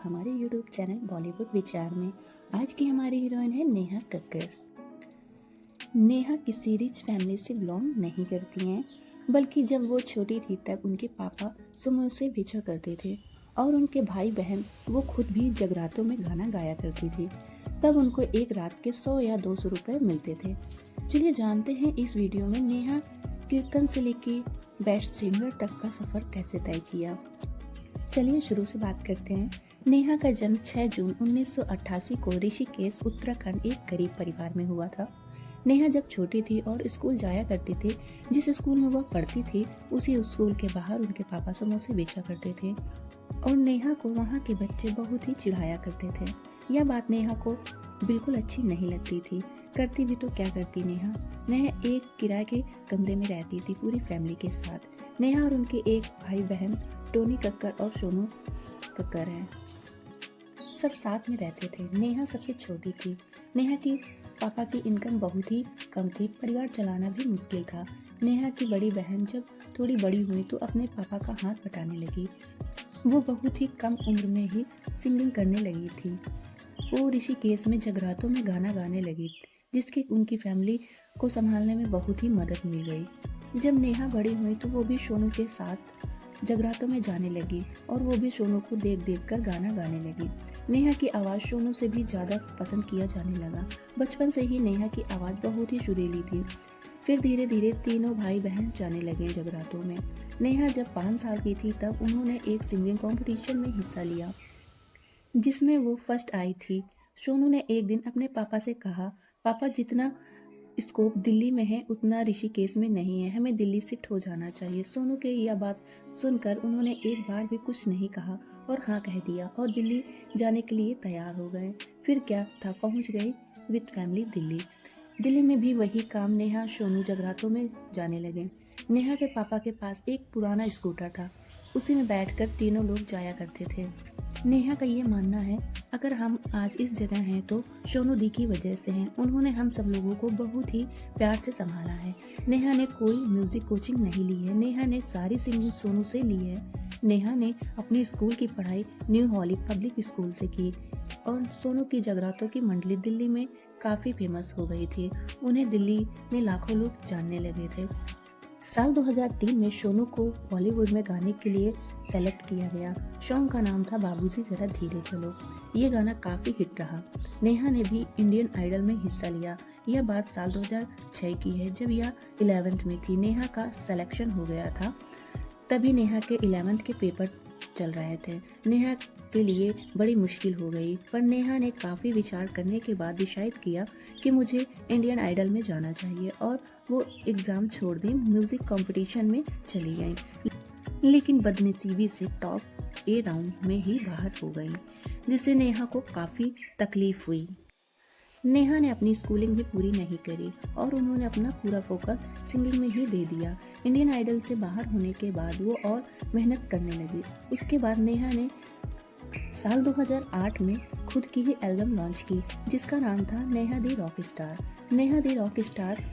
हमारे YouTube channel Bollywood विचार में। आज की हमारी हीरोइन है नेहा कक्कर। नेहा किसी रिच फैमिली से बिलोंग नहीं करती हैं, बल्कि जब वो छोटी थी तब उनके पापा समोसे बेचा करते थे और उनके भाई बहन वो खुद भी जगरातों में गाना गाया करती थी। तब उनको एक रात के 100 या 200 रुपए मिलते थे। चलिए जानते हैं इस वीडियो में नेहा कीर्तन से लेके बेस्ट सिंगर तक का सफ़र कैसे तय किया। चलिए शुरू से बात करते हैं। नेहा का जन्म 6 जून 1988 को ऋषिकेश उत्तराखंड एक गरीब परिवार में हुआ था। नेहा जब छोटी थी और स्कूल जाया करती थी, जिस स्कूल में वह पढ़ती थी उसी स्कूल के बाहर उनके पापा समोसे बेचा करते थे और नेहा को वहाँ के बच्चे बहुत ही चिढ़ाया करते थे। यह बात नेहा को बिल्कुल अच्छी नहीं लगती थी। करती भी तो क्या करती नेहा एक किराए के कमरे में रहती थी पूरी फैमिली के साथ। नेहा और उनके एक भाई बहन टोनी कक्कर और सोनू कक्कर हैं, सब साथ में रहते थे। नेहा सबसे छोटी थी। नेहा की पापा की इनकम बहुत ही कम थी, परिवार चलाना भी मुश्किल था। नेहा की बड़ी बहन जब थोड़ी बड़ी हुई तो अपने पापा का हाथ बटाने लगी। वो बहुत ही कम उम्र में ही सिंगिंग करने लगी थी। वो ऋषिकेश में जगरातों में गाना गाने लगी, जिसकी उनकी फैमिली को संभालने में बहुत ही मदद मिल गई। जब नेहा बड़ी हुई तो वो भी सोनू के साथ जगरातों में जाने लगी और वो भी सोनू को देख देख कर गाना गाने लगी। नेहा की आवाज़ सोनू से भी ज़्यादा पसंद किया जाने लगा। बचपन से ही नेहा की आवाज़ बहुत ही सुरीली थी। फिर धीरे धीरे तीनों भाई बहन जाने लगे जगरातों में। नेहा जब 5 साल की थी तब उन्होंने एक सिंगिंग कंपटीशन में हिस्सा लिया, जिसमें वो फर्स्ट आई थी। सोनू ने एक दिन अपने पापा से कहा, पापा जितना स्कोप दिल्ली में है उतना ऋषिकेश में नहीं है, हमें दिल्ली शिफ्ट हो जाना चाहिए। सोनू के यह बात सुनकर उन्होंने एक बार भी कुछ नहीं कहा और हाँ कह दिया और दिल्ली जाने के लिए तैयार हो गए। फिर क्या था, पहुंच गए विद फैमिली दिल्ली। दिल्ली में भी वही काम, नेहा सोनू जगरातों में जाने लगे। नेहा के पापा के पास एक पुराना स्कूटर था, उसी में बैठकर तीनों लोग जाया करते थे। नेहा का ये मानना है, अगर हम आज इस जगह हैं तो सोनू दी की वजह से हैं। उन्होंने हम सब लोगों को बहुत ही प्यार से संभाला है। नेहा ने कोई म्यूजिक कोचिंग नहीं ली है। नेहा ने सारी सिंगिंग सोनू से ली है। नेहा ने अपनी स्कूल की पढ़ाई न्यू हॉली पब्लिक स्कूल से की और सोनू की जगरातों की मंडली दिल्ली में काफ़ी फेमस हो गई थी। उन्हें दिल्ली में लाखों लोग जानने लगे थे। साल 2003 में सोनू को बॉलीवुड में गाने के लिए सेलेक्ट किया गया। सॉन्ग का नाम था बाबूजी जरा धीरे चलो। ये गाना काफ़ी हिट रहा। नेहा ने भी इंडियन आइडल में हिस्सा लिया। यह बात साल 2006 की है, जब यह 11th में थी। नेहा का सिलेक्शन हो गया था, तभी नेहा के 11th के पेपर चल रहे थे। नेहा के लिए बड़ी मुश्किल हो गई, पर नेहा ने काफ़ी विचार करने के बाद डिसाइड किया कि मुझे इंडियन आइडल में जाना चाहिए और वो एग्ज़ाम छोड़ दी, म्यूज़िक कंपटीशन में चली गई। लेकिन बदनसीबी से टॉप ए राउंड में ही बाहर हो गई, जिससे नेहा को काफ़ी तकलीफ हुई। नेहा ने अपनी स्कूलिंग भी पूरी नहीं करी और उन्होंने अपना पूरा फोकस सिंगिंग में ही दे दिया। इंडियन आइडल से बाहर होने के बाद वो और मेहनत करने लगी। उसके बाद नेहा ने साल 2008 में खुद की ही एल्बम लॉन्च की, जिसका नाम था नेहा दी रॉक स्टार। नेहा दी रॉक स्टार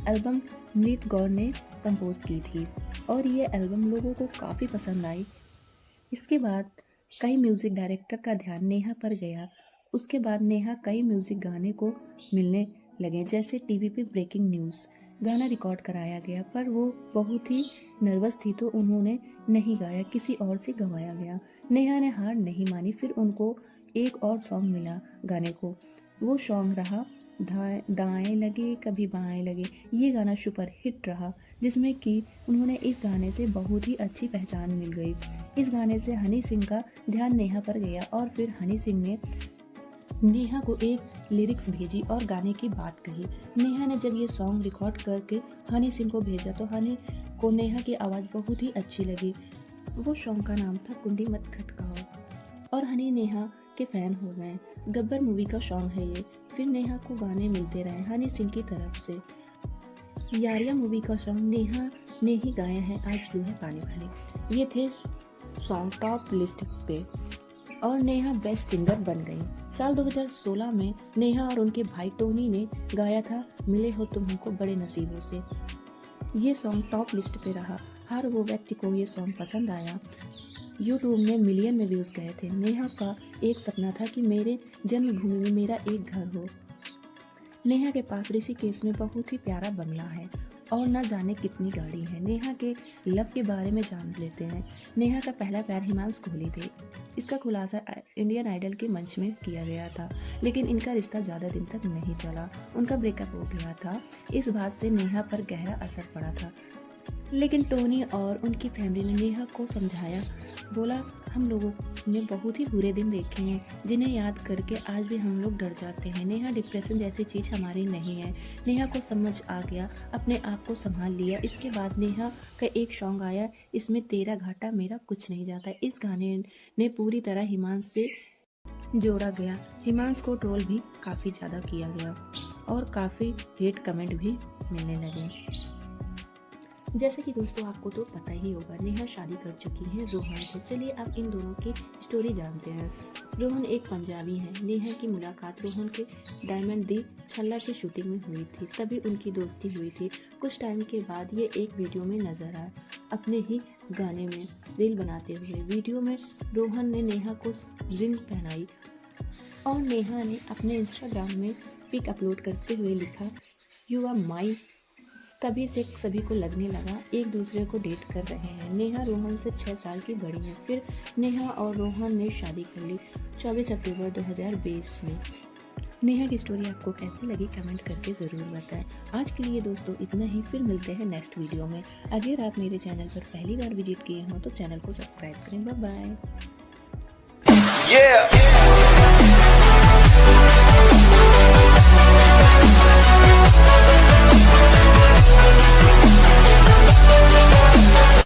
एल्बम नीत गौर ने कंपोज की थी और ये एल्बम लोगों को काफ़ी पसंद आई। इसके बाद कई म्यूज़िक डायरेक्टर का ध्यान नेहा पर गया। उसके बाद नेहा कई म्यूज़िक गाने को मिलने लगे, जैसे टीवी पे ब्रेकिंग न्यूज़ गाना रिकॉर्ड कराया गया, पर वो बहुत ही नर्वस थी तो उन्होंने नहीं गाया, किसी और से गवाया गया। नेहा ने हार नहीं मानी। फिर उनको एक और सॉन्ग मिला गाने को, वो सॉन्ग रहा दाएं लगे कभी बाएं लगे। ये गाना सुपर हिट रहा, जिसमें कि उन्होंने इस गाने से बहुत ही अच्छी पहचान मिल गई। इस गाने से हनी सिंह का ध्यान नेहा पर गया और फिर हनी सिंह ने नेहा को एक लिरिक्स भेजी और गाने की बात कही। नेहा ने जब ये सॉन्ग रिकॉर्ड करके हनी सिंह को भेजा तो हनी को नेहा की आवाज़ बहुत ही अच्छी लगी। वो सॉन्ग का नाम था कुंडी मत खटकाओ और हनी नेहा के फ़ैन हो गए। गब्बर मूवी का सॉन्ग है ये। फिर नेहा को गाने मिलते रहे हनी सिंह की तरफ से। यारिया मूवी का सॉन्ग नेहा ने ही गाया है, आज लू है पानी भरे। ये थे सॉन्ग टॉप लिस्ट पे और नेहा बेस्ट सिंगर बन गई। साल 2016 में नेहा और उनके भाई टोनी ने गाया था मिले हो तुम हमको बड़े नसीबों से। ये सॉन्ग टॉप लिस्ट पे रहा। हर वो व्यक्ति को ये सॉन्ग पसंद आया। यूट्यूब में मिलियन में व्यूज़ गए थे। नेहा का एक सपना था कि मेरे जन्मभूमि में मेरा एक घर हो। नेहा के पास ऋषिकेश में बहुत ही प्यारा बंगला है और न जाने कितनी गाड़ी है। नेहा के लव के बारे में जान लेते हैं। नेहा का पहला प्यार हिमांशु कोहली थे। इसका खुलासा इंडियन आइडल के मंच में किया गया था, लेकिन इनका रिश्ता ज़्यादा दिन तक नहीं चला। उनका ब्रेकअप हो गया था। इस बात से नेहा पर गहरा असर पड़ा था, लेकिन टोनी और उनकी फैमिली ने नेहा को समझाया। बोला, हम लोगों ने बहुत ही बुरे दिन देखे हैं जिन्हें याद करके आज भी हम लोग डर जाते हैं। नेहा, डिप्रेशन जैसी चीज़ हमारी नहीं है। नेहा को समझ आ गया, अपने आप को संभाल लिया। इसके बाद नेहा का एक सॉन्ग आया, इसमें तेरा घाटा मेरा कुछ नहीं जाता। इस गाने ने पूरी तरह हिमांशु से जोड़ा गया। हिमांशु को ट्रोल भी काफ़ी ज़्यादा किया गया और काफ़ी हेट कमेंट भी मिलने लगे। जैसे कि दोस्तों आपको तो पता ही होगा, नेहा शादी कर चुकी है रोहन से। चलिए आप इन दोनों की स्टोरी जानते हैं। रोहन एक पंजाबी है। नेहा की मुलाकात रोहन के डायमंड दी छल्ला की शूटिंग में हुई थी, तभी उनकी दोस्ती हुई थी। कुछ टाइम के बाद ये एक वीडियो में नजर आए, अपने ही गाने में रील बनाते हुए। वीडियो में रोहन ने नेहा को रिंग पहनाई और नेहा ने अपने इंस्टाग्राम में पिक अपलोड करते हुए लिखा, यू आर माई। तभी से सभी को लगने लगा एक दूसरे को डेट कर रहे हैं। नेहा रोहन से 6 साल की बड़ी है। फिर नेहा और रोहन ने शादी कर ली 24 अक्टूबर 2020 में। नेहा की स्टोरी आपको कैसी लगी कमेंट करके ज़रूर बताएं। आज के लिए दोस्तों इतना ही, फिर मिलते हैं नेक्स्ट वीडियो में। अगर आप मेरे चैनल पर पहली बार विजिट किए हों तो चैनल को सब्सक्राइब करें। Bye bye.